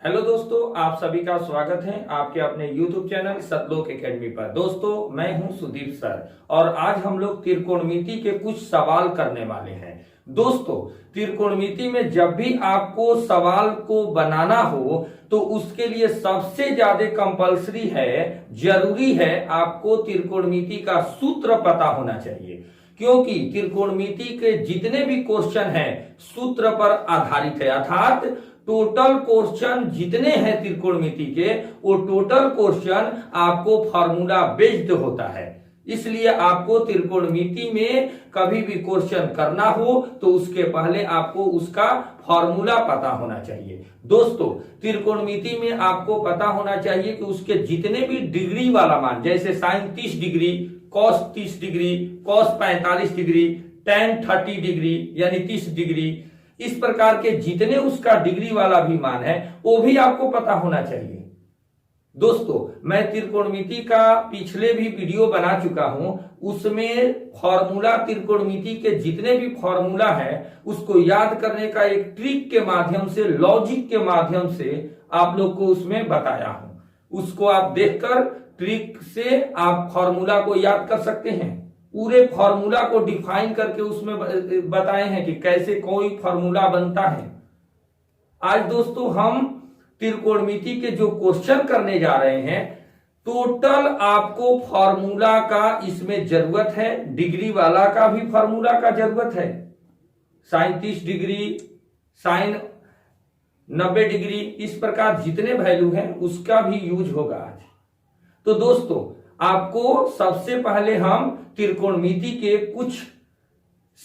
Hello दोस्तों, आप सभी का स्वागत है आपके अपने YouTube चैनल सतलोक एकेडमी पर। दोस्तों, मैं हूं सुदीप सर और आज हम लोग त्रिकोणमिति के कुछ सवाल करने वाले हैं। दोस्तों, त्रिकोणमिति में जब भी आपको सवाल को बनाना हो तो उसके लिए सबसे ज्यादा कंपलसरी है, जरूरी है, आपको त्रिकोणमिति का सूत्र पता होना चाहिए, क्योंकि त्रिकोणमिति के जितने भी क्वेश्चन हैं सूत्र पर आधारित है। अर्थात टोटल क्वेश्चन जितने हैं त्रिकोणमिति के, वो टोटल क्वेश्चन आपको फार्मूला बेस्ड होता है। इसलिए आपको त्रिकोणमिति में कभी भी क्वेश्चन करना हो तो उसके पहले आपको उसका फार्मूला पता होना चाहिए। दोस्तों, त्रिकोणमिति में आपको पता होना चाहिए कि उसके जितने भी डिग्री वाला मान, जैसे sine 30 degree, cos 30 degree, cos 45 degree, tan 30 degree यानी 30 डिग्री, इस प्रकार के जितने उसका डिग्री वाला भी मान है वो भी आपको पता होना चाहिए। दोस्तों, मैं त्रिकोणमिति का पिछले भी वीडियो बना चुका हूं, उसमें फॉर्मूला, त्रिकोणमिति के जितने भी फॉर्मूला है उसको याद करने का एक ट्रिक के माध्यम से, लॉजिक के माध्यम से आप लोग को उसमें बताया हूं। उसको आप देखकर ट्रिक से आप फॉर्मूला को याद कर सकते हैं। पूरे फॉर्मूला को डिफाइन करके उसमें बताए हैं कि कैसे कोई फॉर्मूला बनता है। आज दोस्तों हम त्रिकोणमिति के जो क्वेश्चन करने जा रहे हैं, टोटल आपको फॉर्मूला का इसमें जरूरत है। डिग्री वाला का भी फॉर्मूला का जरूरत है। साइन 30 डिग्री, साइन 90 डिग्री, इस प्रकार जितने वैल्यू हैं उसका भी यूज होगा आज। तो दोस्तों, आपको सबसे पहले हम त्रिकोणमिति के कुछ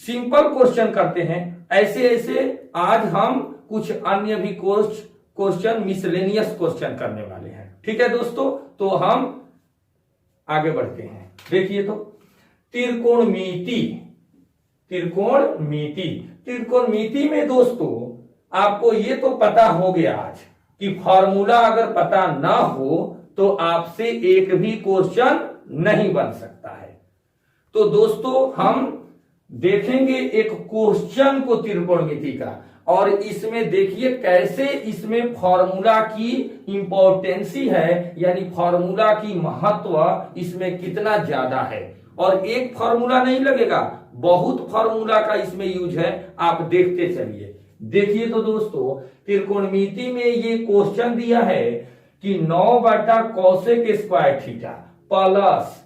सिंपल क्वेश्चन करते हैं। ऐसे ऐसे आज हम कुछ अन्य भी क्वेश्चन, मिसलेनियस क्वेश्चन करने वाले हैं। ठीक है दोस्तों, तो हम आगे बढ़ते हैं। देखिए तो त्रिकोणमिति, त्रिकोणमिति में दोस्तों आपको ये तो पता हो गया आज कि फॉर्मूला अगर पता ना हो तो आपसे एक भी क्वेश्चन नहीं बन सकता है। तो दोस्तों, हम देखेंगे एक क्वेश्चन को त्रिकोणमिति का, और इसमें देखिए कैसे इसमें फॉर्मूला की इंपॉर्टेंसी है, यानी फॉर्मूला की महत्व इसमें कितना ज्यादा है। और एक फॉर्मूला नहीं लगेगा, बहुत फॉर्मूला का इसमें यूज है। आप देखते चलिए। देखिए तो दोस्तों, त्रिकोणमिति में ये क्वेश्चन दिया है कि 9/cos square theta plus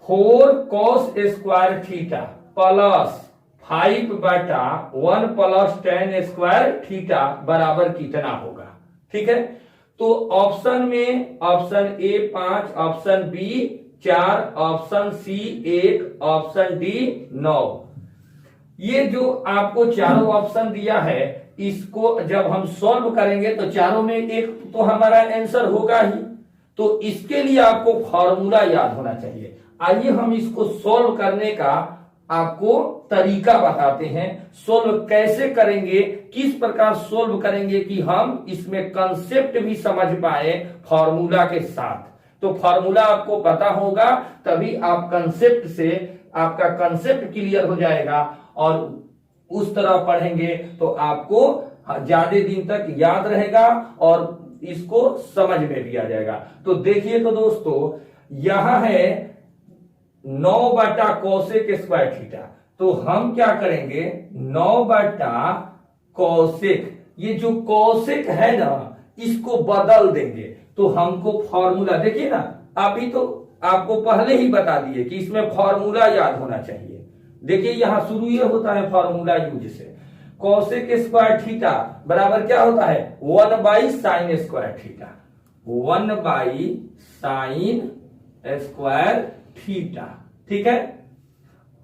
4cos square theta plus 5/1 + tan square theta बराबर कितना होगा। ठीक है, तो ऑप्शन में option A 5, option B 4, option C 1, option D 9। ये जो आपको चारों ऑप्शन दिया है, इसको जब हम सॉल्व करेंगे तो चारों में एक तो हमारा आंसर होगा ही। तो इसके लिए आपको फॉर्मूला याद होना चाहिए। आइए हम इसको सॉल्व करने का आपको तरीका बताते हैं। सॉल्व कैसे करेंगे, किस प्रकार सॉल्व करेंगे कि हम इसमें कंसेप्ट भी समझ पाए फॉर्मूला के साथ। तो फॉर्मूला आपको पता होगा तभी आप कंसेप्ट से, आपका कंसेप्ट क्लियर हो जाएगा और उस तरह पढ़ेंगे तो आपको ज्यादा दिन तक याद रहेगा और इसको समझ में भी आ जाएगा। तो देखिए तो दोस्तों, यहां है 9/cos स्क्वायर थीटा, तो हम क्या करेंगे, 9/cos, ये जो cosec है ना, इसको बदल देंगे। तो हमको फॉर्मूला देखिए ना, अभी तो आपको पहले ही बता दिए कि इसमें फॉर्मूला याद होना चाहिए। देखिए यहां शुरू ये होता है फॉर्मूला यूज से। cosec स्क्वायर थीटा बराबर क्या होता है, 1/sin square theta, 1/sin square theta. ठीक है,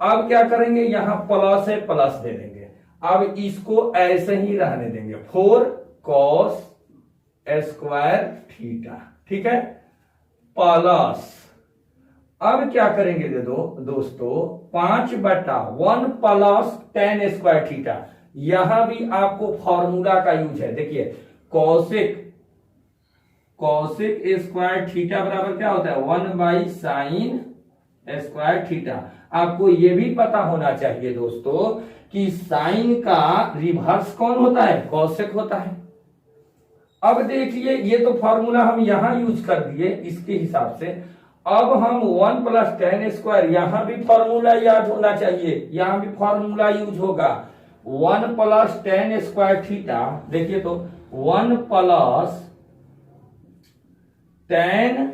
अब क्या करेंगे, यहां प्लस है, प्लस दे देंगे। अब इसको ऐसे ही रहने देंगे, 4cos स्क्वायर थीटा। ठीक है, प्लस अब क्या करेंगे दे दो दोस्तों, 5/1 + tan स्क्वायर थीटा। यहां भी आपको फॉर्मूला का यूज है। देखिए cosec स्क्वायर थीटा बराबर क्या होता है, 1/sin स्क्वायर थीटा। आपको यह भी पता होना चाहिए दोस्तों कि साइन का रिवर्स कौन होता है, cosec होता है। अब देखिए ये तो फॉर्मूला हम यहां यूज कर दिए इसके हिसाब से। अब हम 1 प्लस टेन स्क्वायर, यहां भी फॉर्मूला याद होना चाहिए, यहां भी फॉर्मूला यूज होगा। 1 प्लस टेन स्क्वायर थीटा, देखिए तो 1 प्लस टेन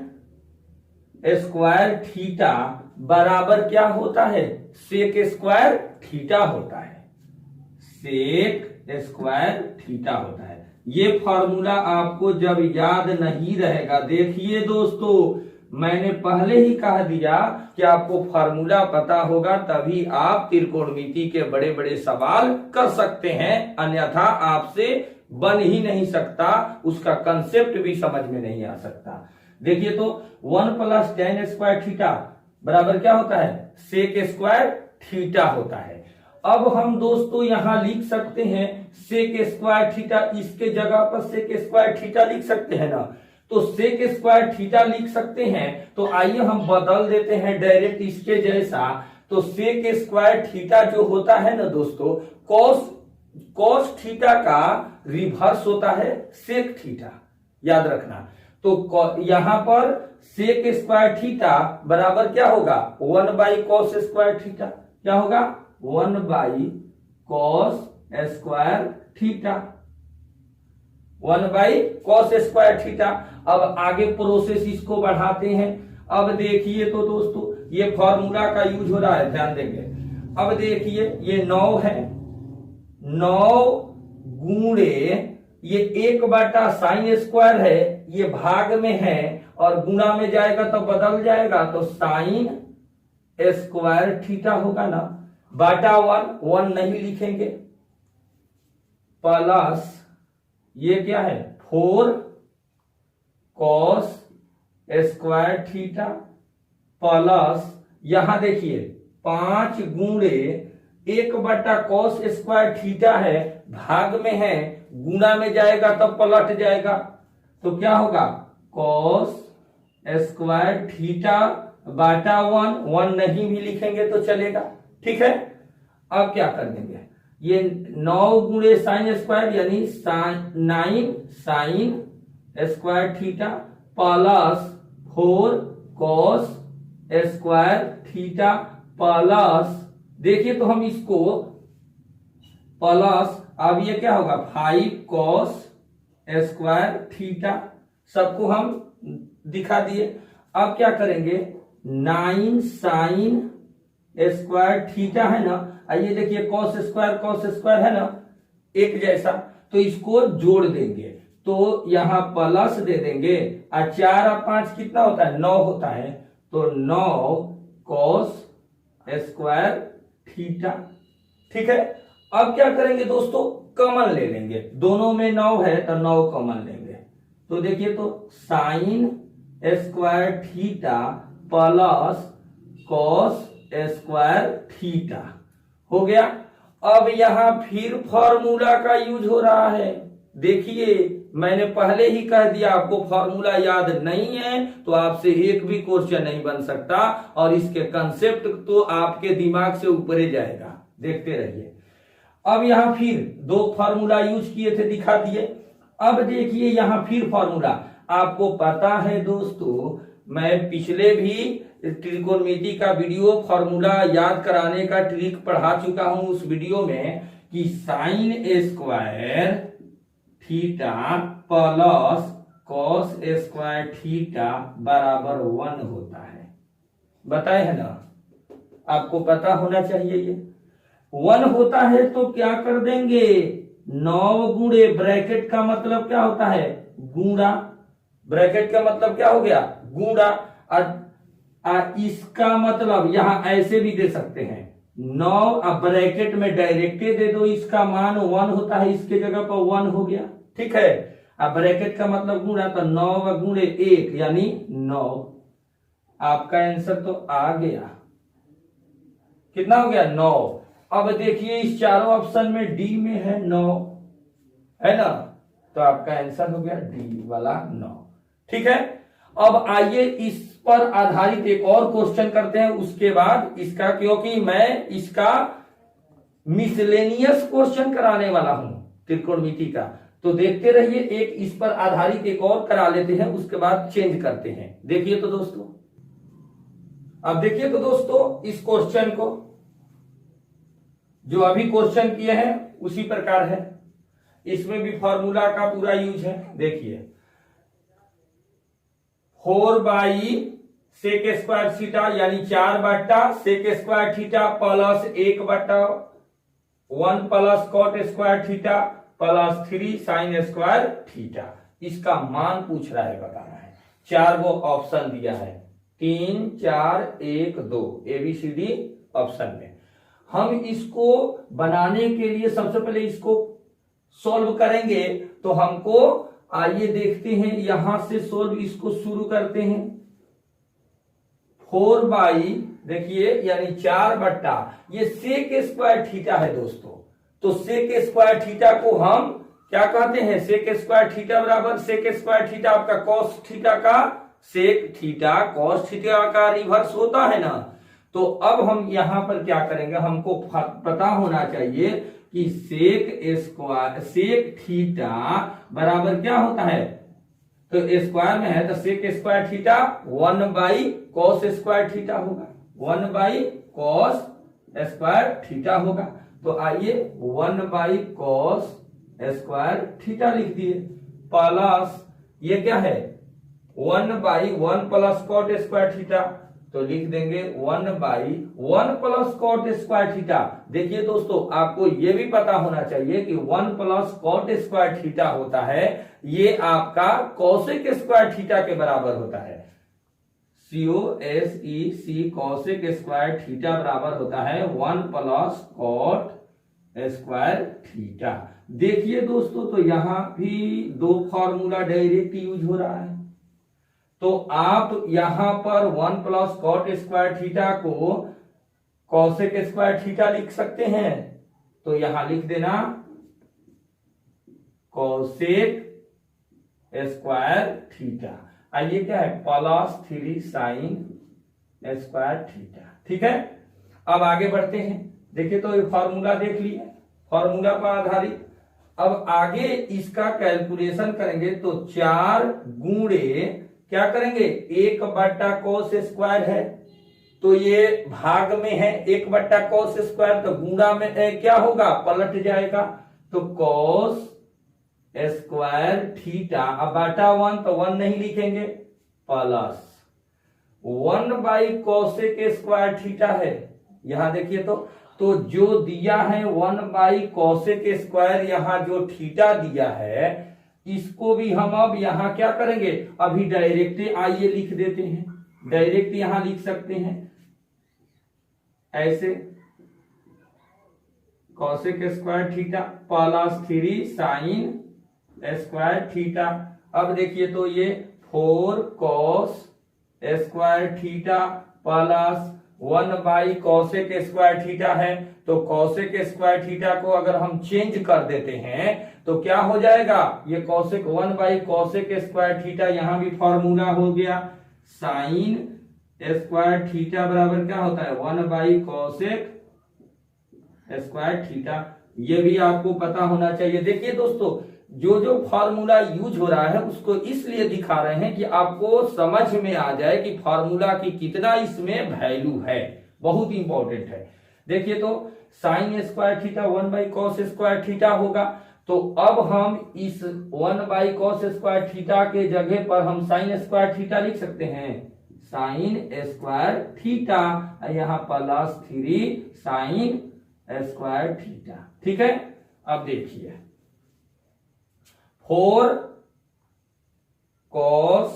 स्क्वायर थीटा बराबर क्या होता है, सेक स्क्वायर थीटा होता है, सेक स्क्वायर थीटा होता है। ये फॉर्मूला आपको जब याद नहीं रहेगा, देखिए दोस्तों मैंने पहले ही कह दिया कि आपको फॉर्मूला पता होगा तभी आप त्रिकोणमिति के बड़े बड़े सवाल कर सकते हैं, अन्यथा आपसे बन ही नहीं सकता, उसका कंसेप्ट भी समझ में नहीं आ सकता। देखिए तो 1 प्लस टेन स्क्वायर थीटा बराबर क्या होता है, सेक स्क्वायर थीटा होता है। अब हम दोस्तों यहां लिख सकते हैं सेक स्क्वायर थीटा, इसके जगह पर सेक स्क्वायर थीटा लिख सकते हैं ना, तो सेक स्क्वायर थीटा लिख सकते हैं। तो आइए हम बदल देते हैं डायरेक्ट इसके जैसा। तो सेक स्क्वायर थीटा जो होता है ना दोस्तों, कॉस थीटा का रिवर्स होता है सेक थीटा, याद रखना। तो यहां पर सेक स्क्वायर थीटा बराबर क्या होगा, 1 बाई कॉस स्क्वायर थीटा, क्या होगा 1 by cos square theta, 1 by cos square theta. अब आगे प्रोसेस इसको बढ़ाते हैं। अब देखिए तो दोस्तों ये फॉर्मूला का यूज हो रहा है, ध्यान देंगे। अब देखिए ये 9 है, 9 गुणे ये 1/sin स्क्वायर है, ये भाग में है और गुणा में जाएगा तो बदल जाएगा, तो साइन स्क्वायर थीटा होगा ना, बाटा 1 नहीं लिखेंगे, प्लस ये क्या है 4 कॉस स्क्वायर थीटा, प्लस यहां देखिए 5 गुणे 1/कॉस स्क्वायर थीटा है, भाग में है, गुणा में जाएगा तब पलट जाएगा, तो क्या होगा कॉस स्क्वायर थीटा बाटा 1 नहीं भी लिखेंगे तो चलेगा, ठीक है। अब क्या कर देंगे, ये 9 गुणे साइन स्क्वायर यानी 9 sign square theta plus 4 cos square theta plus, देखिए तो हम इसको प्लस, अब ये क्या होगा 5 कॉस स्क्वायर थीटा, सबको हम दिखा दिए। अब क्या करेंगे 9 साइन स्क्वायर थीटा है ना, आइए देखिए कॉस स्क्वायर है ना एक जैसा, तो इसको जोड़ देंगे, तो यहां प्लस दे देंगे, और 4 और 5 कितना होता है 9 होता है, तो 9 कॉस स्क्वायर थीटा, ठीक है। अब क्या करेंगे दोस्तों, कॉमन ले लेंगे, दोनों में 9 है तो 9 कॉमन लेंगे, तो देखिए तो sign square theta plus cos square theta हो गया। अब यहां फिर फॉर्मूला का यूज हो रहा है, देखिए मैंने पहले ही कह दिया आपको फॉर्मूला याद नहीं है तो आपसे एक भी क्वेश्चन नहीं बन सकता, और इसके कंसेप्ट तो आपके दिमाग से ऊपर ही जाएगा, देखते रहिए। अब यहां फिर 2 फॉर्मूला यूज किए थे, दिखा दिए। अब देखिए यहां फिर फॉर्मूला, आपको पता है दोस्तों मैं पिछले भी त्रिकोणमिति का वीडियो फॉर्मूला याद कराने का ट्रिक पढ़ा चुका हूं उस वीडियो में, कि sign square theta plus cos square theta बराबर 1 होता है, बताए है ना, आपको पता होना चाहिए ये 1 होता है। तो क्या कर देंगे 9 गुणे, ब्रैकेट का मतलब क्या होता है गुणा, ब्रैकेट का मतलब क्या हो गया गुणा, इसका मतलब यहां ऐसे भी दे सकते हैं 9, अब ब्रैकेट में डायरेक्ट दे दो, इसका मान 1 होता है, इसके जगह पर 1 हो गया, ठीक है। अब ब्रैकेट का मतलब गुणा, तो 9 गुणे 1 यानी 9, आपका आंसर तो आ गया, कितना हो गया 9। अब देखिए इस चारों ऑप्शन में डी में है 9, है ना, तो आपका आंसर हो गया डी वाला 9, ठीक है। अब आइए इस पर आधारित एक और क्वेश्चन करते हैं उसके बाद इसका, क्योंकि मैं इसका मिसलेनियस क्वेश्चन कराने वाला हूं त्रिकोणमिति का, तो देखते रहिए, एक इस पर आधारित एक और करा लेते हैं, उसके बाद चेंज करते हैं। देखिए तो दोस्तों, अब देखिए तो दोस्तों, इस क्वेश्चन को जो अभी क्वेश्चन किए हैं उसी प्रकार है, इसमें भी फॉर्मूला का पूरा यूज है। देखिए 4 सेक स्क्वायर थीटा यानी 4 sec square theta plus 1 plus cot square theta plus 3 sine square theta. इसका मान पूछ रहा है, बताना है। 4 वो ऑप्शन दिया है, 3 4 1 2 ABCD ऑप्शन में। हम इसको बनाने के लिए सबसे पहले इसको सॉल्व करेंगे, तो हमको आइए देखते हैं, यहां से सॉल्व इसको शुरू करते हैं। 4 देखिए यानी 4 ये सेक स्क्वायर थीटा है दोस्तों। तो सेक स्क्वायर थीटा को हम क्या कहते हैं, सेक स्क्वायर थीटा बराबर सेक स्क्वायर थीटा आपका कॉस थीटा का सेक थीटा कॉस थीटा का रिवर्स होता है ना। तो अब हम यहां पर क्या करेंगे, हमको पता होना चाहिए कि सेक थीटा बराबर क्या होता है, तो स्क्वायर में है तो sec square theta 1 cos square theta होगा, 1 कॉस स्क्वायर थीटा होगा। तो आइए 1 कॉस स्क्वायर थीटा लिख दिए, प्लस ये क्या है 1 प्लस कॉट स्क्वायर थीटा, तो लिख देंगे 1 प्लस कॉट स्क्वायर थीटा। देखिए दोस्तों, आपको यह भी पता होना चाहिए कि 1 प्लस कॉट स्क्वायर थीटा होता है, ये आपका कॉसेक स्क्वायर थीटा के बराबर होता है। COSEC कॉसेक स्क्वायर थीटा बराबर होता है 1 प्लस कॉट स्क्वायर थीटा। देखिए दोस्तों, तो यहां भी 2 फॉर्मूला डायरेक्ट यूज हो रहा है। तो आप यहां पर 1 प्लस कॉट स्क्वायर थीटा को कॉसेक स्क्वायर थीटा लिख सकते हैं, तो यहां लिख देना कॉसेक स्क्वायर थीटा। आइए क्या है प्लस 3 साइन स्क्वायर थीटा। ठीक है, अब आगे बढ़ते हैं। देखिए तो ये फॉर्मूला देख लिए, फॉर्मूला पर आधारित। अब आगे इसका कैलकुलेशन करेंगे, तो 4 गुणे क्या करेंगे 1 कॉस स्क्वायर है, तो ये भाग में है 1 कॉस स्क्वायर, तो गुणा में क्या होगा पलट जाएगा, तो कॉस स्क्वायर थीटा। अब बटा 1 तो 1 नहीं लिखेंगे, प्लस 1 कॉसेक स्क्वायर थीटा है। यहां देखिए तो जो दिया है 1 कॉसेक स्क्वायर, यहां जो थीटा दिया है इसको भी हम अब यहां क्या करेंगे, अभी डायरेक्ट आइए लिख देते हैं, डायरेक्ट यहां लिख सकते हैं ऐसे cosec square theta plus 3 sine square theta. अब देखिए तो ये 4 cos square theta plus 1 cosec square theta है। तो कॉसेक स्क्वायर थीटा को अगर हम चेंज कर देते हैं तो क्या हो जाएगा, ये कॉसेक 1 कॉसेक स्क्वायर थीटा, यहां भी फॉर्मूला हो गया साइन स्क्वायर थीटा बराबर क्या होता है 1 कॉसेक स्क्वायर थीटा। ये भी आपको पता होना चाहिए। देखिए दोस्तों, जो फॉर्मूला यूज हो रहा है उसको इसलिए दिखा रहे हैं कि आपको समझ में आ जाए कि फॉर्मूला की कितना इसमें वैल्यू है, बहुत इंपॉर्टेंट है। देखिए तो sign square theta 1 cos square theta होगा, तो अब हम इस 1 कॉस स्क्वायर थीटा के जगह पर हम साइन स्क्वायर थीटा लिख सकते हैं, साइन स्क्वायर थीटा, यहां प्लस 3 साइन स्क्वायर थीटा। ठीक है, अब देखिए 4 cos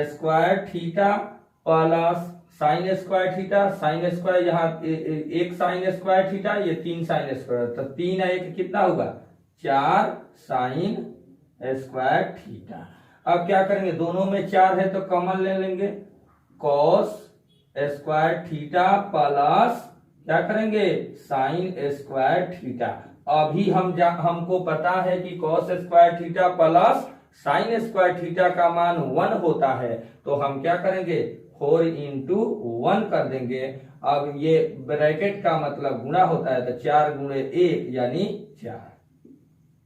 square theta plus sign square theta, sine square यहाँ 1 साइन स्क्वायर थीटा, ये 3 साइन स्क्वायर, तो 3 1 कितना होगा 4 साइन स्क्वायर थीटा। अब क्या करेंगे, दोनों में 4 है तो कॉमन ले लेंगे, कॉस स्क्वायर थीटा प्लस क्या करेंगे साइन स्क्वायर थीटा। अभी हमको पता है कि cos square theta plus sign square theta का मान 1 होता है, तो हम क्या करेंगे 4 into 1 कर देंगे। अब ये ब्रैकेट का मतलब गुणा होता है, तो 4 गुणे 1 यानी 4।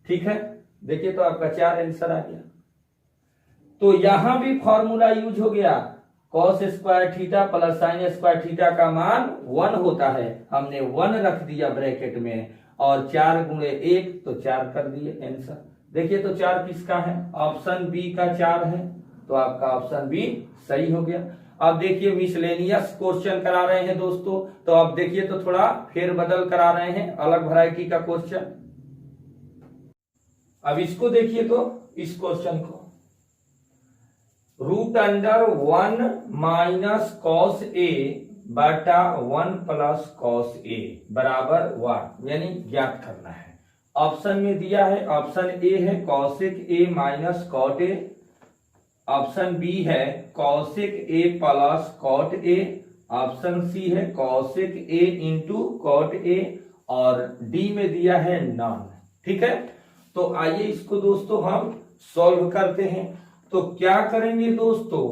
ठीक है, देखिए तो आपका 4 आंसर आ गया। तो यहां भी फॉर्मूला यूज हो गया, cos square theta plus sign square theta का मान 1 होता है, हमने 1 रख दिया ब्रैकेट में और 4 गुणे 1 तो 4 कर दिए आंसर। देखिए तो 4 किसका है, ऑप्शन बी का 4 है, तो आपका ऑप्शन बी सही हो गया। अब देखिए मिसलेनियस क्वेश्चन करा रहे हैं दोस्तों, तो अब देखिए तो थोड़ा फेरबदल करा रहे हैं, अलग वैरायटी का क्वेश्चन। अब इसको देखिए तो इस क्वेश्चन को, root under 1 minus cos A बटा 1 प्लस कॉस ए बराबर 1 यानी ज्ञात करना है। ऑप्शन में दिया है, ऑप्शन ए है cosec A minus cot A, option B है cosec A plus cot A, option C है cosec A into cot A, और डी में दिया है नॉन। ठीक है, तो आइए इसको दोस्तों हम सॉल्व करते हैं। तो क्या करेंगे दोस्तों,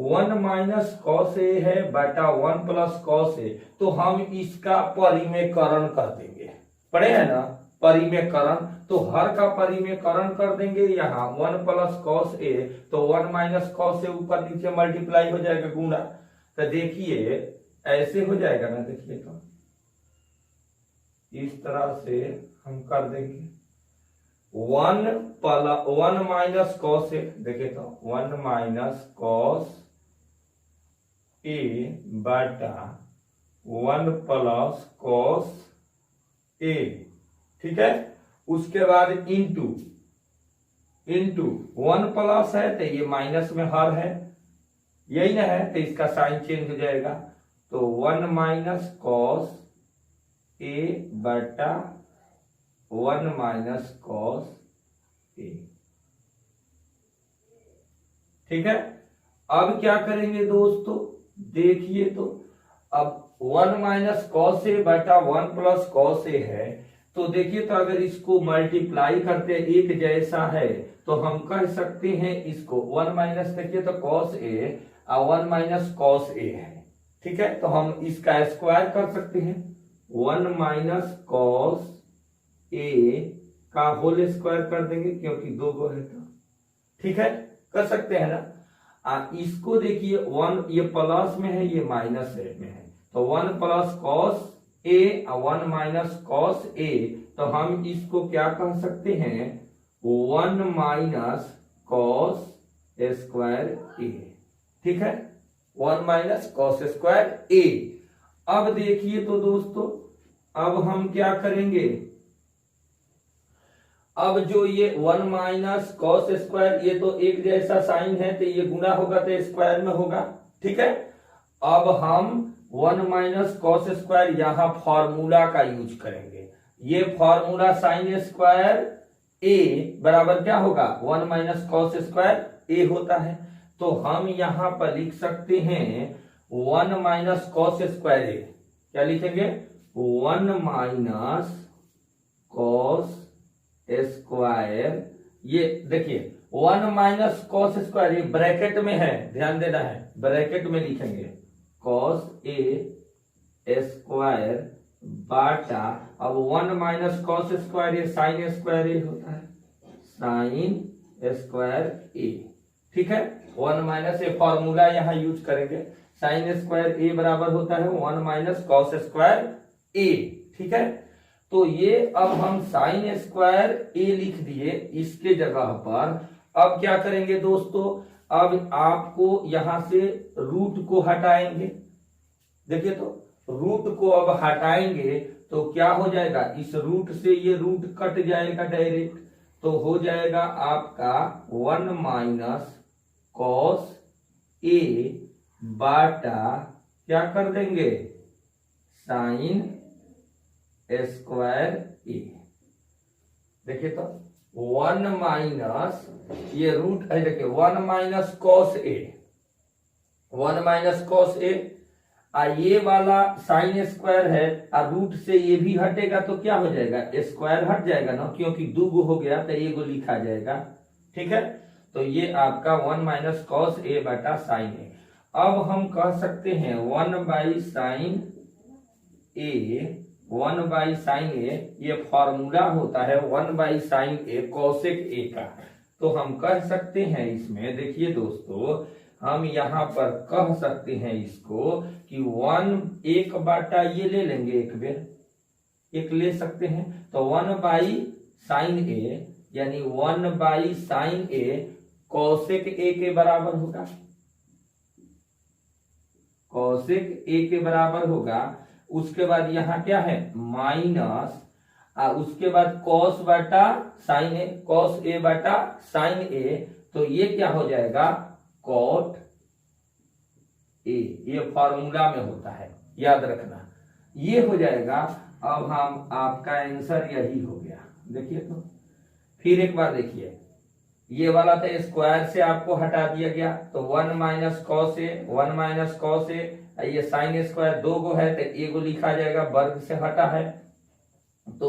1 माइनस कॉस ए है बटा 1 प्लस कॉस ए, तो हम इसका परिमेयकरण कर देंगे, पढ़े है ना परिमेयकरण, तो हर का परिमेयकरण कर देंगे। यहाँ 1 प्लस कॉस ए, तो 1 माइनस कॉस ए ऊपर नीचे मल्टीप्लाई हो जाएगा गुणा, तो देखिए ऐसे हो जाएगा ना, देखिए तो इस तरह से हम कर देंगे 1 माइनस कॉस ए, देखिए तो 1 माइनस कॉस ए बटा 1 प्लस कॉस ए, ठीक है। उसके बाद इंटू 1 प्लस है तो ये माइनस में हर है, यही ना है, तो इसका साइन चेंज हो जाएगा, तो 1 माइनस कॉस ए बटा 1 माइनस कॉस ए, ठीक है। अब क्या करेंगे दोस्तों, देखिए तो अब 1 माइनस कॉस ए बटा 1 प्लस कॉस ए है, तो देखिए तो अगर इसको मल्टीप्लाई करते एक जैसा है तो हम कह सकते हैं इसको 1 माइनस, देखिए तो कॉस ए और 1 माइनस कॉस ए है, ठीक है, तो हम इसका स्क्वायर कर सकते हैं, 1 माइनस कॉस ए का होल स्क्वायर कर देंगे क्योंकि 2 गो है, तो ठीक है कर सकते हैं ना। इसको देखिए 1 ये प्लस में है, ये माइनस में है, तो 1 प्लस कॉस ए और 1 माइनस कॉस ए, तो हम इसको क्या कह सकते हैं 1 माइनस कॉस स्क्वायर ए, ठीक है, 1 माइनस कॉस स्क्वायर ए। अब देखिए तो दोस्तों अब हम क्या करेंगे, अब जो ये 1 माइनस कॉस स्क्वायर, ये तो एक जैसा साइन है तो ये गुना होगा तो स्क्वायर में होगा, ठीक है। अब हम 1 माइनस कॉस स्क्वायर यहां फॉर्मूला का यूज करेंगे, ये फॉर्मूला साइन स्क्वायर ए बराबर क्या होगा 1 माइनस कॉस स्क्वायर ए होता है, तो हम यहां पर लिख सकते हैं 1 माइनस कॉस स्क्वायर ए, क्या लिखेंगे 1 माइनस कॉस स्क्वायर, ये देखिए 1 माइनस कॉस स्क्वायर, ये ब्रैकेट में है, ध्यान देना है, ब्रैकेट में लिखेंगे कॉस ए स्क्वायर बाटा, अब 1 माइनस कॉस स्क्वायर ये साइन स्क्वायर ए होता है, साइन स्क्वायर ए, ठीक है। 1 माइनस ए फॉर्मूला यहां यूज करेंगे, साइन स्क्वायर ए बराबर होता है 1 माइनस कॉस स्क्वायर ए, ठीक है। तो ये अब हम साइन स्क्वायर ए लिख दिए इसके जगह पर। अब क्या करेंगे दोस्तों, अब आपको यहां से रूट को हटाएंगे, देखिए तो रूट को अब हटाएंगे तो क्या हो जाएगा, इस रूट से ये रूट कट जाएगा डायरेक्ट, तो हो जाएगा आपका 1 माइनस कॉस ए बाटा क्या कर देंगे साइन स्क्वायर ए, देखिए तो 1 माइनस ये रूट है, देखिए 1 minus cos A, 1 minus cos A, ये वाला साइन स्क्वायर है और रूट से ये भी हटेगा तो क्या हो जाएगा स्क्वायर हट जाएगा ना, क्योंकि 2 गो हो गया तो ये गो लिखा जाएगा, ठीक है। तो ये आपका 1 माइनस कॉस ए बटा साइन ए। अब हम कह सकते हैं 1 by sine A 1/sin a, ये फॉर्मूला होता है 1/sin a cosec a का। तो हम कह सकते हैं इसमें, देखिए दोस्तों, हम यहाँ पर कह सकते हैं इसको कि 1 ये ले लेंगे, एक ले सकते हैं। तो 1/sin a यानी 1/sin a cosec a के बराबर होगा, cosec a के बराबर होगा। उसके बाद यहाँ क्या है माइनस, उसके बाद cos बटा sin a, cos a बटा sin a, तो ये क्या हो जाएगा cot a। ये फॉर्मूला में होता है, याद रखना, ये हो जाएगा। अब हम आपका आंसर यही हो गया। देखिए तो फिर एक बार देखिए, ये वाला तो स्क्वायर से आपको हटा दिया गया, तो 1 minus cos A, 1 minus cos A, ये साइन स्क्वायर 2 गो है तो एगो लिखा जाएगा, वर्ग से हटा है। तो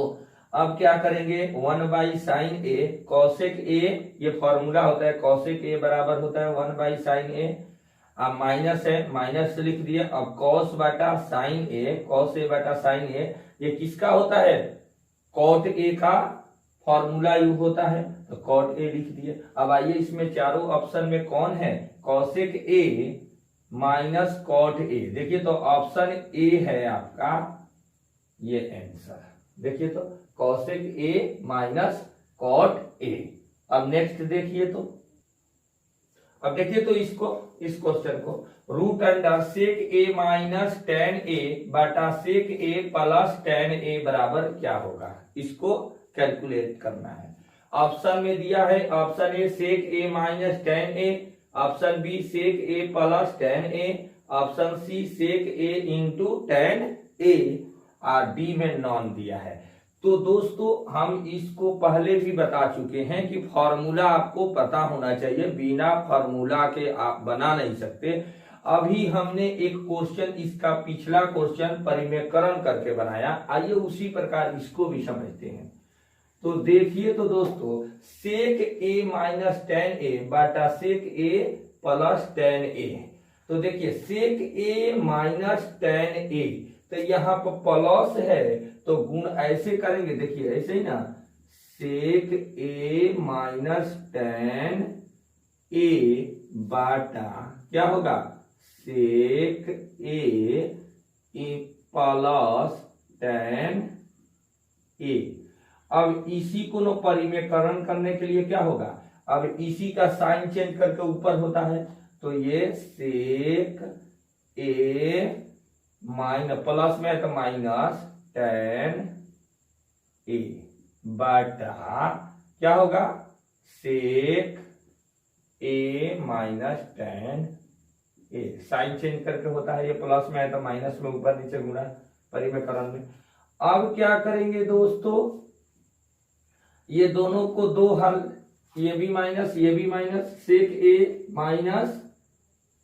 अब क्या करेंगे 1/sin a cosec a, ये फॉर्मूला होता है cosec a बराबर होता है 1/sin a। अब माइनस है, माइनस से लिख दिए। अब cos बटा sin a, cos a बटा sin a, ये किसका होता है cot a का फॉर्मूला यूज होता है, तो cot a लिख दिए। अब आइए इसमें चारों ऑप्शन में कौन है cosec a minus cot a, देखिए तो ऑप्शन ए है आपका ये आंसर। देखिए तो cosec a minus cot a। अब नेक्स्ट देखिए तो, अब देखिए तो इसको, इस क्वेश्चन को, root under sec a minus tan a बटा sec a plus tan a बराबर क्या होगा, इसको कैलकुलेट करना है। ऑप्शन में दिया है, option A sec a minus tan a, option B sec a plus tan a, option C sec a into tan a, और डी में नॉन दिया है। तो दोस्तों हम इसको पहले भी बता चुके हैं कि फॉर्मूला आपको पता होना चाहिए, बिना फॉर्मूला के आप बना नहीं सकते। अभी हमने एक क्वेश्चन, इसका पिछला क्वेश्चन परिमेयकरण करके बनाया, आइए उसी प्रकार इसको भी समझते हैं। तो देखिए तो दोस्तों, सेक a माइनस टेन a बटा sec a plus tan a, तो देखिए सेक a माइनस टेन a, तो यहाँ पर प्लस है तो गुण ऐसे करेंगे, देखिए ऐसे ही ना, सेक a माइनस टेन a बाटा क्या होगा sec a plus tan a। अब इसी को न परिमेयकरण करने के लिए क्या होगा, अब इसी का साइन चेंज करके ऊपर होता है, तो ये सेक a माइनस प्लस में है तो माइनस टेन a बटा क्या होगा sec a minus tan a, sign change करके होता है, ये प्लस में है तो माइनस में ऊपर नीचे गुणा परिमेयकरण में। अब क्या करेंगे दोस्तों, ये दोनों को दो हल, ये भी माइनस ये भी minus, sec a minus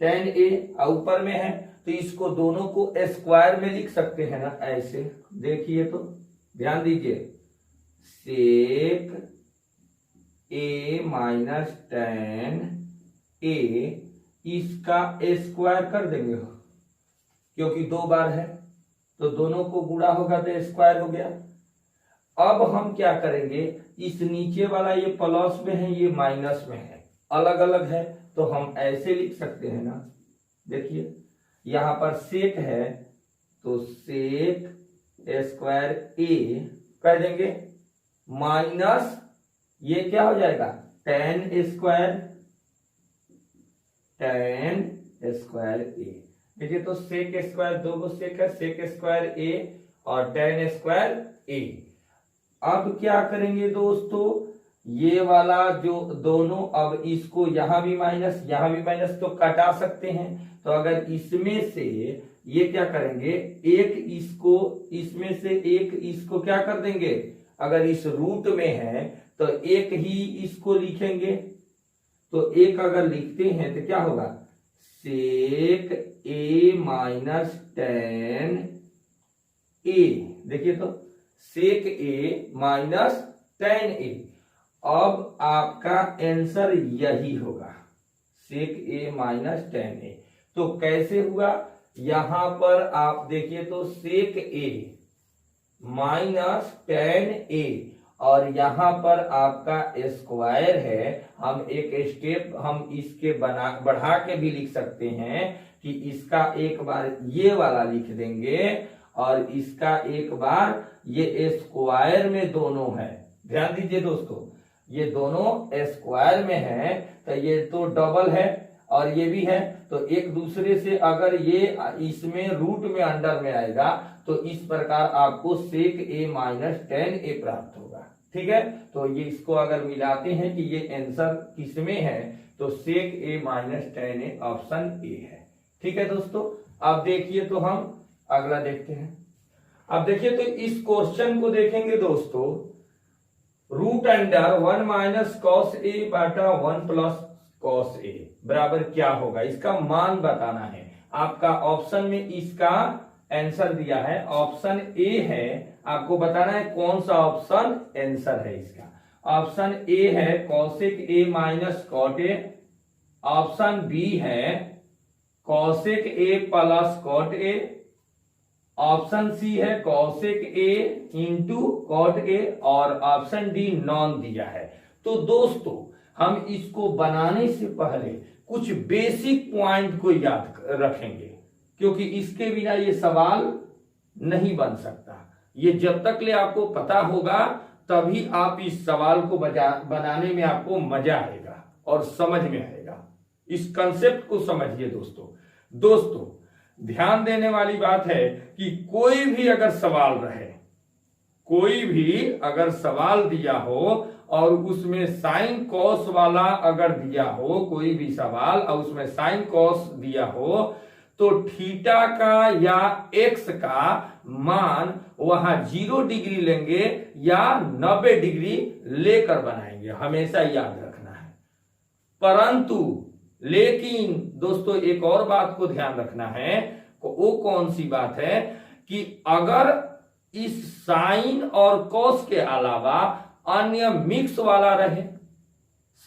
tan a और ऊपर में है तो इसको दोनों को स्क्वायर में लिख सकते हैं ना, ऐसे देखिए तो ध्यान दीजिए, सेक a माइनस टेन a, इसका स्क्वायर कर देंगे क्योंकि दो बार है तो दोनों को गुणा होगा तो स्क्वायर हो गया। अब हम क्या करेंगे, इस नीचे वाला ये प्लस में है ये माइनस में है, अलग अलग है तो हम ऐसे लिख सकते हैं ना, देखिए यहाँ पर सेक है तो सेक स्क्वायर a कर देंगे माइनस ये क्या हो जाएगा टेन स्क्वायर a। देखिए तो सेक स्क्वायर, दो गो सेक है, सेक स्क्वायर a और टेन स्क्वायर a। अब क्या करेंगे दोस्तों, ये वाला जो दोनों, अब इसको यहां भी माइनस तो कटा सकते हैं, तो अगर इसमें से ये क्या करेंगे, एक इसको, इसमें से एक इसको क्या कर देंगे, अगर इस रूट में है तो एक ही इसको लिखेंगे, तो एक अगर लिखते हैं तो क्या होगा sec a minus tan a। देखिए तो सेक a माइनस टेन a। अब आपका आंसर यही होगा sec a minus tan a। तो कैसे हुआ, यहां पर आप देखिए तो सेक a -10a और यहाँ पर आपका स्क्वायर है। हम एक स्टेप हम इसके बढ़ा के भी लिख सकते हैं कि इसका एक बार ये वाला लिख देंगे और इसका एक बार ये स्क्वायर में दोनों है। ध्यान दीजिए दोस्तों, ये दोनों स्क्वायर में है तो ये तो डबल है और ये भी है, तो एक दूसरे से अगर ये इसमें रूट में अंडर में आएगा तो इस प्रकार आपको sec a - 10a प्राप्त होगा। ठीक है, तो ये इसको अगर मिलाते हैं कि ये आंसर किसमें है तो sec a - 10a option A है। ठीक है दोस्तों, अब देखिए तो हम अगला देखते हैं। अब देखिए तो इस क्वेश्चन को देखेंगे दोस्तों, रूट अंडर 1 - cos a बटा 1 + cos a बराबर क्या होगा, इसका मान बताना है। आपका ऑप्शन में इसका आंसर दिया है, ऑप्शन ए है, आपको बताना है कौन सा ऑप्शन आंसर है इसका। ऑप्शन ए है cosec a - cot a, option B है cosec a + cot a, option C है cosec a × cot a और ऑप्शन डी नॉन दिया है। तो दोस्तों हम इसको बनाने से पहले कुछ बेसिक पॉइंट को याद रखेंगे, क्योंकि इसके बिना ये सवाल नहीं बन सकता। ये जब तक ले आपको पता होगा तभी आप इस सवाल को बनाने में आपको मजा आएगा और समझ में आएगा। इस कंसेप्ट को समझिए दोस्तों ध्यान देने वाली बात है कि कोई भी अगर सवाल रहे, कोई भी अगर सवाल दिया हो और उसमें साइन कॉस वाला अगर दिया हो, कोई भी सवाल और उसमें साइन कॉस दिया हो, तो थीटा का या एक्स का मान वहां 0 डिग्री लेंगे या 90 डिग्री लेकर बनाएंगे, हमेशा याद रखना है। परंतु लेकिन दोस्तों एक और बात को ध्यान रखना है, वो कौन सी बात है कि अगर इस साइन और कॉस के अलावा अन्य मिक्स वाला रहे,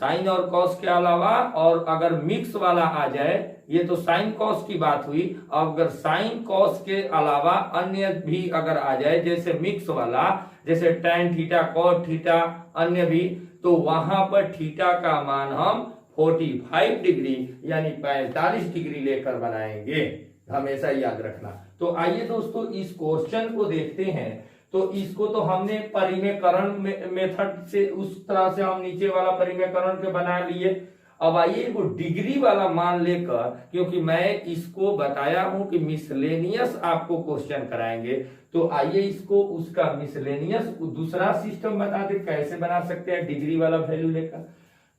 साइन और कॉस के अलावा और अगर मिक्स वाला आ जाए, ये तो साइन कॉस की बात हुई, अगर साइन कॉस के अलावा अन्य भी अगर आ जाए जैसे मिक्स वाला, जैसे tan थीटा cot थीटा अन्य भी, तो वहां पर थीटा का मान हम 45 डिग्री यानी 45 डिग्री लेकर बनाएंगे, हमेशा याद रखना। तो आइए दोस्तों इस क्वेश्चन को देखते हैं। तो इसको तो हमने परिमेयकरण मेथड से उस तरह से हम नीचे वाला परिमेयकरण के बना लिए। अब आइए वो डिग्री वाला मान लेकर, क्योंकि मैं इसको बताया हूं कि मिसलेनियस आपको क्वेश्चन कराएंगे, तो आइए इसको उसका मिसलेनियस दूसरा सिस्टम बता दे कैसे बना सकते हैं डिग्री वाला वैल्यू लेकर।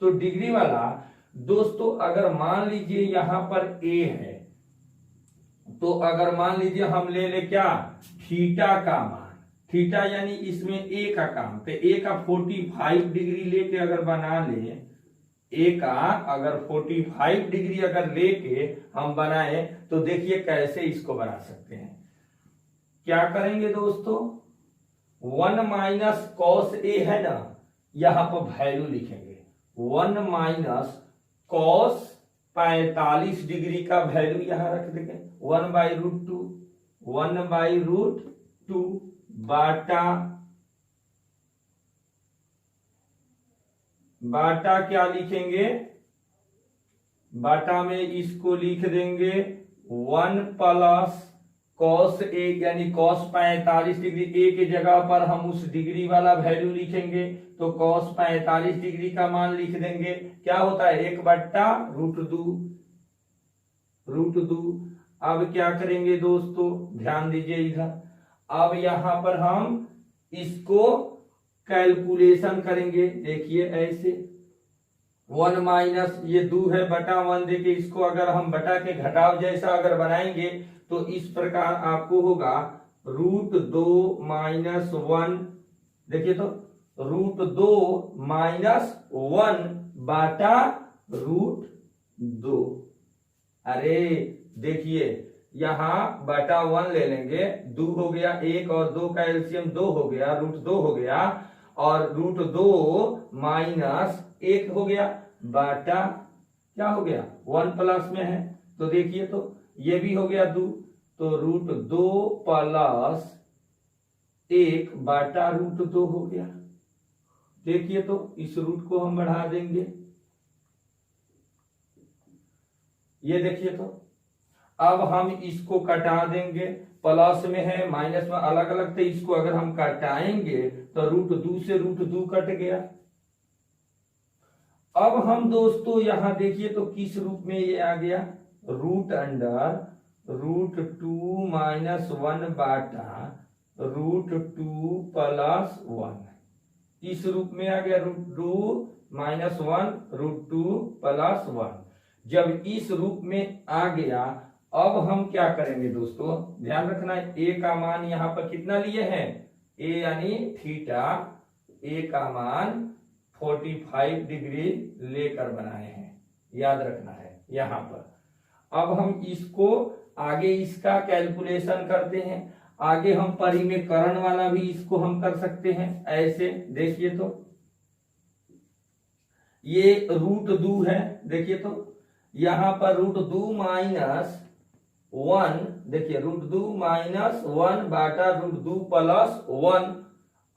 तो डिग्री वाला दोस्तों अगर मान लीजिए यहां पर a है, तो अगर मान लीजिए हम ले ले क्या थीटा का मान, थीटा यानी इसमें a का काम, तो a का 45 डिग्री लेके अगर बना ले, a का अगर 45 डिग्री अगर लेके हम बनाए तो देखिए कैसे इसको बना सकते हैं। क्या करेंगे दोस्तों, 1 - cos a है ना, यहां पर वैल्यू लिखेंगे 1 - cos 45 डिग्री का वैल्यू यहां रख देंगे 1/√2, 1/√2 बाटा क्या लिखेंगे, बाटा में इसको लिख देंगे 1 + cos a यानी cos 45 डिग्री, a की जगह पर हम उस डिग्री वाला वैल्यू लिखेंगे तो cos 45 डिग्री का मान लिख देंगे। क्या होता है 1/√2। अब क्या करेंगे दोस्तों, ध्यान दीजिए इधर, अब यहां पर हम इसको कैलकुलेशन करेंगे। देखिए ऐसे 1 - ये 2 है बटा 1 देखिए, इसको अगर हम बटा के घटाव जैसा अगर बनाएंगे तो इस प्रकार आपको होगा √2 - 1, देखिए तो √2 - 1 बटा √2। अरे देखिए यहां बटा 1 ले लेंगे, 2 हो गया 1 और 2 का एलसीएम 2 हो गया, √2 हो गया और √2 - 1 हो गया बटा क्या हो गया 1 प्लस में है, तो देखिए तो ये भी हो गया 2, तो √2 + 1/√2 हो गया। देखिए तो इस रूट को हम बढ़ा देंगे, ये देखिए तो अब हम इसको कटा देंगे, प्लस में है माइनस में अलग अलग थे, इसको अगर हम कटाएंगे तो √2 से √2 कट गया। अब हम दोस्तों यहां देखिए तो किस रूप में ये आ गया, √2 माइनस 1/√2 प्लस 1, इस रूप में आ गया √2 माइनस 1/√2 प्लस 1। जब इस रूप में आ गया, अब हम क्या करेंगे दोस्तों, ध्यान रखना ए का मान यहां पर कितना लिए हैं, ए यानी थीटा, ए का मान 45 डिग्री लेकर बनाए हैं, याद रखना है यहां पर। अब हम इसको आगे इसका कैलकुलेशन करते हैं, आगे हम परिमेयकरण वाला भी इसको हम कर सकते हैं ऐसे। देखिए तो ये √2 है, देखिए तो यहां पर √2 माइनस 1, देखिए √2 माइनस 1/√2 प्लस 1।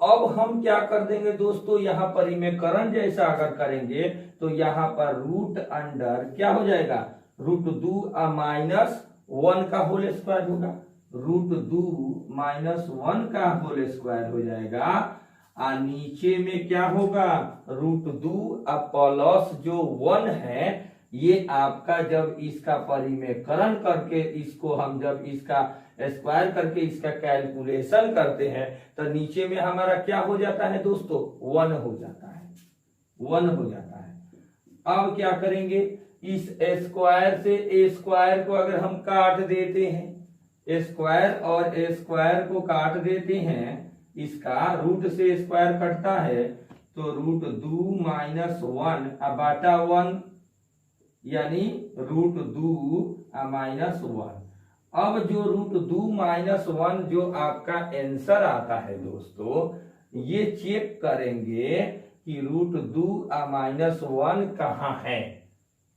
अब हम क्या कर देंगे दोस्तों, यहां परिमेयकरण जैसा अगर करेंगे तो यहां पर रूट अंडर क्या हो जाएगा, √2 माइनस 1 का होल स्क्वायर होगा, √2 माइनस 1 का होल स्क्वायर हो जाएगा। और नीचे में क्या होगा, √2 प्लस जो 1 है, ये आपका जब इसका परिमेयकरण करके इसको हम जब इसका स्क्वायर करके इसका कैलकुलेशन करते हैं तो नीचे में हमारा क्या हो जाता है दोस्तों, 1 हो जाता है, 1 हो जाता है। अब क्या करेंगे, इस स्क्वायर से ए स्क्वायर को अगर हम काट देते हैं, स्क्वायर और स्क्वायर को काट देते हैं, इसका रूट से स्क्वायर कटता है तो √2 माइनस 1/1 यानी √2 माइनस 1। अब जो √2 माइनस 1 जो आपका आंसर आता है दोस्तों, ये चेक करेंगे कि √2 माइनस 1 कहाँ है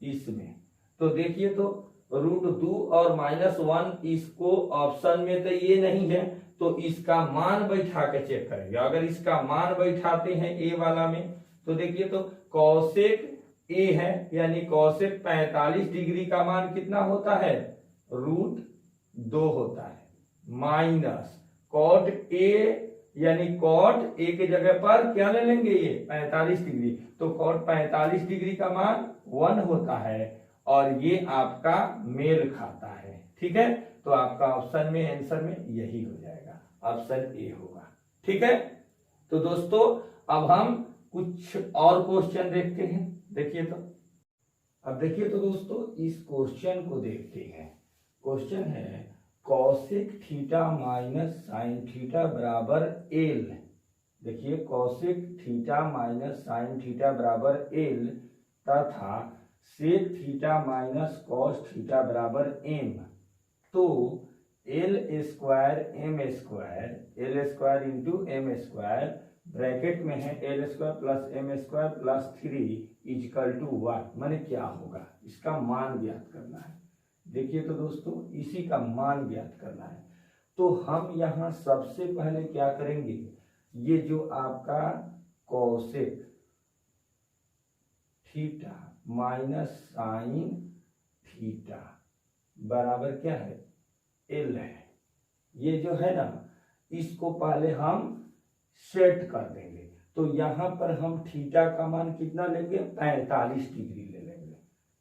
इसमें। तो देखिए तो √2 और -1 इसको ऑप्शन में तो ये नहीं है, तो इसका मान बैठा के चेक करेंगे। अगर इसका मान बैठाते हैं ए वाला में तो देखिए तो कॉसेक ए है, यानी कॉसेक 45 डिग्री का मान कितना होता है, √2 होता है, माइनस कॉट ए, यानी कॉट ए के जगह पर क्या ले लेंगे, ये 45 डिग्री, तो कॉट 45 डिग्री का मान 1 होता है और ये आपका मेल खाता है। ठीक है, तो आपका ऑप्शन में आंसर में यही हो जाएगा, ऑप्शन ए होगा। ठीक है, तो दोस्तों अब हम कुछ और क्वेश्चन देखते हैं। देखिए तो अब देखिए तो दोस्तों इस क्वेश्चन को देखते हैं। क्वेश्चन है cosec theta minus sine theta बराबर एल। देखिए cosec theta minus sine theta बराबर एल तथा sec theta minus cos theta बराबर एम। तो L square M square, L square into M square, bracket में है L square plus M square plus 3 equal to 1, माने क्या होगा, इसका मान ज्ञात करना है। देखिए तो दोस्तों इसी का मान ज्ञात करना है, तो हम यहां सबसे पहले क्या करेंगे, ये जो आपका cosec theta minus sine theta बराबर क्या है, एल है, ये जो है ना इसको पहले हम सेट कर देंगे। तो यहां पर हम थीटा का मान कितना लेंगे, 45 डिग्री ले लेंगे।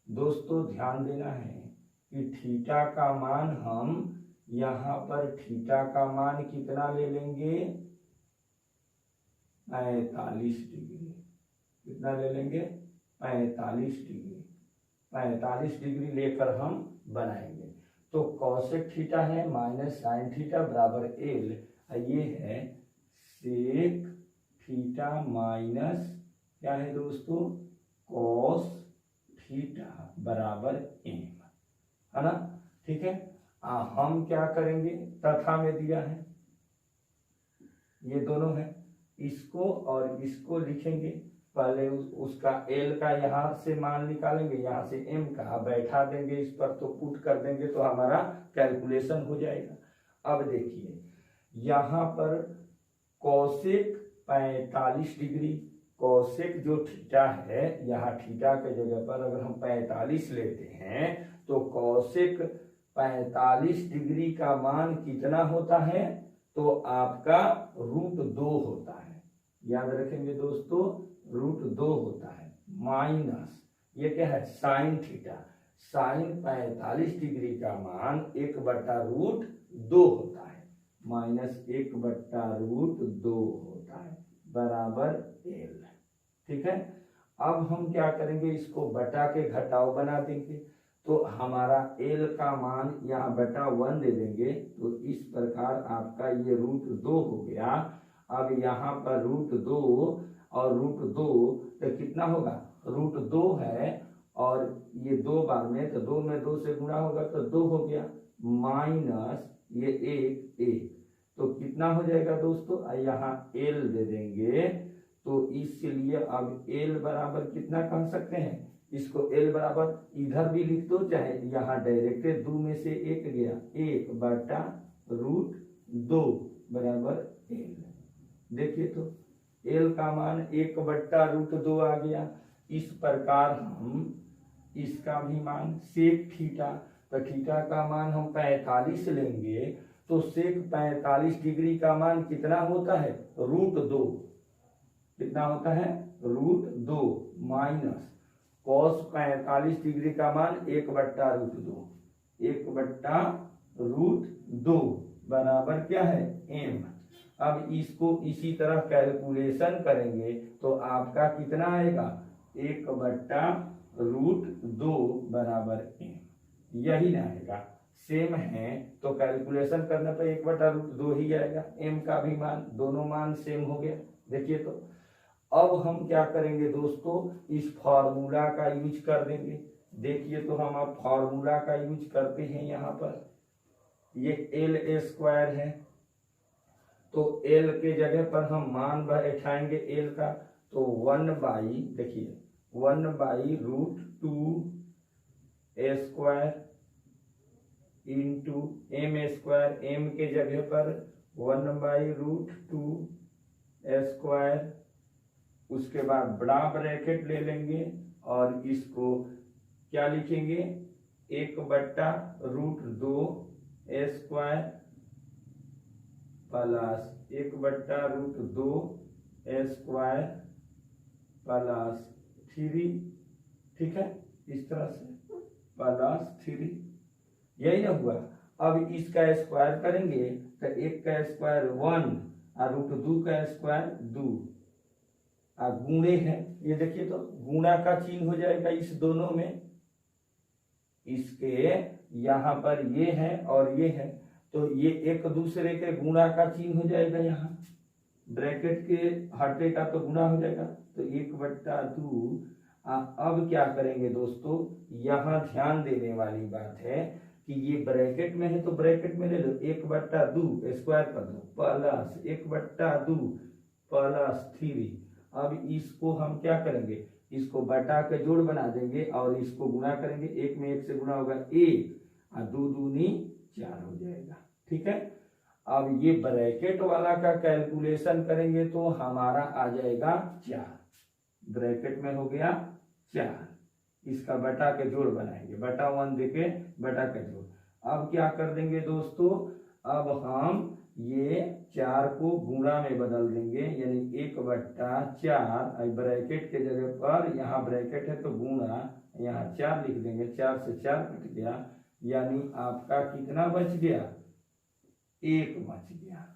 दोस्तों ध्यान देना है कि थीटा का मान हम यहां पर थीटा का मान कितना ले लेंगे, 45 डिग्री। कितना ले लेंगे, 45 डिग्री। 45 डिग्री लेकर हम बनाएंगे। तो कॉसेक थीटा है माइनस साइन थीटा बराबर एल, ये है सेक थीटा माइनस क्या है दोस्तों, कॉस थीटा बराबर एम, है ना। ठीक है, हम क्या करेंगे, तथा में दिया है, ये दोनों है, इसको और इसको लिखेंगे। पहले उसका एल का यहां से मान निकालेंगे, यहां से एम का बैठा देंगे इस पर, तो पुट कर देंगे तो हमारा कैलकुलेशन हो जाएगा। अब देखिए यहां पर कोसेक 45 डिग्री, कोसेक जो थीटा है, यहाँ थीटा के जगह पर अगर हम 45 लेते हैं तो कोसेक 45 डिग्री का मान कितना होता है, तो आपका √2 होता है। याद रखेंगे दोस्तों, √2 होता है, माइनस ये क्या है, साइन थीटा। साइन 45 डिग्री का मान 1/√2 होता है, माइनस 1/√2 होता है, बराबर l। ठीक है, अब हम क्या करेंगे, इसको बटा के घटाव बना देंगे, तो हमारा l का मान यहाँ बटा 1 दे देंगे, तो इस प्रकार आपका ये √2 हो गया। अब यहाँ पर √2 और √2 तो कितना होगा, √2 है और ये 2 बार में, तो 2 में 2 से गुणा होगा तो 2 हो गया, माइनस ये 1 तो कितना हो जाएगा दोस्तों, यहाँ l दे देंगे, तो इसलिए अब l बराबर कितना कह सकते हैं, इसको l बराबर इधर भी लिख दो, चाहे यहाँ डायरेक्ट 2 में से 1 गया, 1/√2 बराबर l। देखिए तो l का मान 1/√2 आ गया। इस प्रकार हम इसका भी मान सेक थीटा, तो थीटा का मान हम 45 लेंगे, तो सेक 45 डिग्री का मान कितना होता है, √2। कितना होता है, √2 माइनस कॉस 45 डिग्री का मान 1/√2, 1/√2 बराबर क्या है, m। अब इसको इसी तरह कैलकुलेशन करेंगे तो आपका कितना आएगा, 1/√2 बराबर m। यही ना आएगा, सेम है तो कैलकुलेशन करने पर 1/√2 ही आएगा, m का भी मान, दोनों मान सेम हो गया। देखिए तो अब हम क्या करेंगे दोस्तों, इस फॉर्मूला का यूज कर देंगे। देखिए तो हम अब फॉर्मूला का यूज करते हैं। यहाँ पर ये l² है, तो l के जगह पर हम मान बैठाएंगे l का, तो 1/, देखिए 1/√2 a² इंटू m², m के जगह पर 1/√2 a², उसके बाद बड़ा ब्रैकेट ले लेंगे और इसको क्या लिखेंगे, 1/√2 a² प्लस 1/√2 a² प्लस 3। ठीक है, इस तरह से प्लस 3, यही ना हुआ। अब इसका स्क्वायर करेंगे तो 1 का स्क्वायर 1 और √2 का स्क्वायर 2, गुणे है, ये देखिए तो गुणा का चिन्ह हो जाएगा इस दोनों में, इसके यहाँ पर ये है और ये है, तो ये एक दूसरे के गुणा का चिन्ह हो जाएगा, यहाँ ब्रैकेट के हटेगा तो गुणा हो जाएगा, तो 1/2। अब क्या करेंगे दोस्तों, यहाँ ध्यान देने वाली बात है कि ये ब्रैकेट में है तो ब्रैकेट में ले लो, 1/2 स्क्वायर कर दो प्लस 1/2 प्लस 3। अब इसको हम क्या करेंगे, इसको बटा के जोड़ बना देंगे और इसको गुणा करेंगे, 1 में 1 से गुणा होगा 1 और 2 दूनी 4 हो जाएगा। ठीक है, अब ये ब्रैकेट वाला का कैलकुलेशन करेंगे तो हमारा आ जाएगा 4, ब्रैकेट में हो गया 4, इसका बटा के जोड़ बनाएंगे, बटा 1 देके बटा के जोड़। अब क्या कर देंगे दोस्तों, अब हम ये 4 को गुणा में बदल देंगे, यानी 1/4, ब्रैकेट के जगह पर यहाँ ब्रैकेट है तो गुणा, यहाँ 4 लिख देंगे, 4 से 4 कट गया, यानी आपका कितना बच गया, 1 बच गया।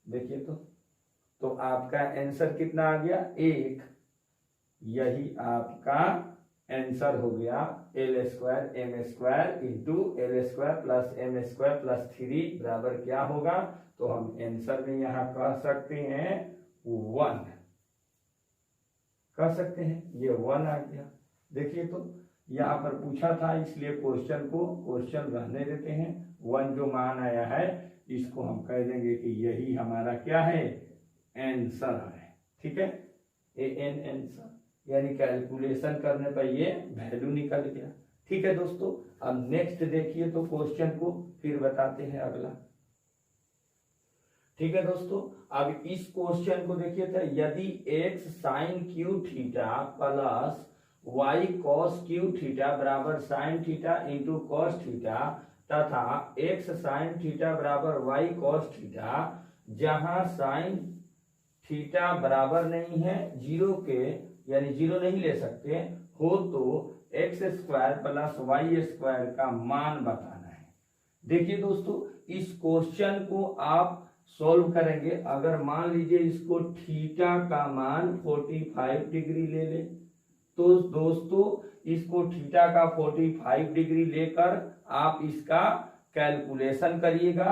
देखिए तो आपका आंसर कितना आ गया, 1। यही आपका आंसर हो गया, l² m² into l² plus m² plus 3 बराबर क्या होगा, तो हम आंसर में यहाँ कह सकते हैं 1, कह सकते हैं, ये 1 आ गया। देखिए तो यहाँ पर पूछा था इसलिए क्वेश्चन रहने देते हैं, 1 जो मान आया है इसको हम कह देंगे कि यही हमारा क्या है, आंसर है। ठीक है, an आंसर, यानी कैलकुलेशन करने पर ये वैल्यू निकल गया। ठीक है दोस्तों, अब नेक्स्ट देखिए तो क्वेश्चन को फिर बताते हैं अगला। ठीक है दोस्तों, अब इस क्वेश्चन को देखिए, तो यदि x sine cube theta plus y cos cube theta बराबर sine theta into cos theta तथा x साइन थीटा बराबर y कॉस थीटा, जहां साइन थीटा बराबर नहीं है जीरो के, यानी जीरो नहीं ले सकते हो, तो X square plus Y square का मान बताना है। देखिए दोस्तों, इस क्वेश्चन को आप सॉल्व करेंगे। अगर मान लीजिए इसको थीटा का मान 45 डिग्री ले ले, तो दोस्तों इसको थीटा का 45 डिग्री लेकर आप इसका कैलकुलेशन करिएगा।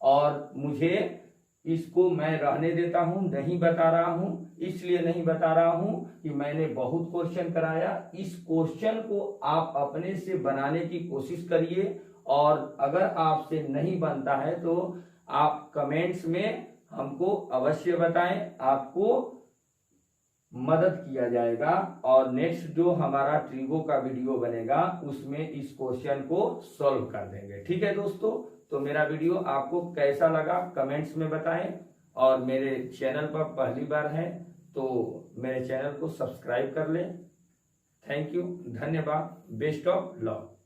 और मुझे इसको मैं रहने देता हूं, नहीं बता रहा हूं, इसलिए नहीं बता रहा हूं कि मैंने बहुत क्वेश्चन कराया। इस क्वेश्चन को आप अपने से बनाने की कोशिश करिए, और अगर आपसे नहीं बनता है तो आप कमेंट्स में हमको अवश्य बताएं, आपको मदद किया जाएगा। और नेक्स्ट जो हमारा ट्रिगो का वीडियो बनेगा उसमें इस क्वेश्चन को सॉल्व कर देंगे। ठीक है दोस्तों, तो मेरा वीडियो आपको कैसा लगा कमेंट्स में बताएं, और मेरे चैनल पर पहली बार है तो मेरे चैनल को सब्सक्राइब कर लें। थैंक यू, धन्यवाद, बेस्ट ऑफ लक।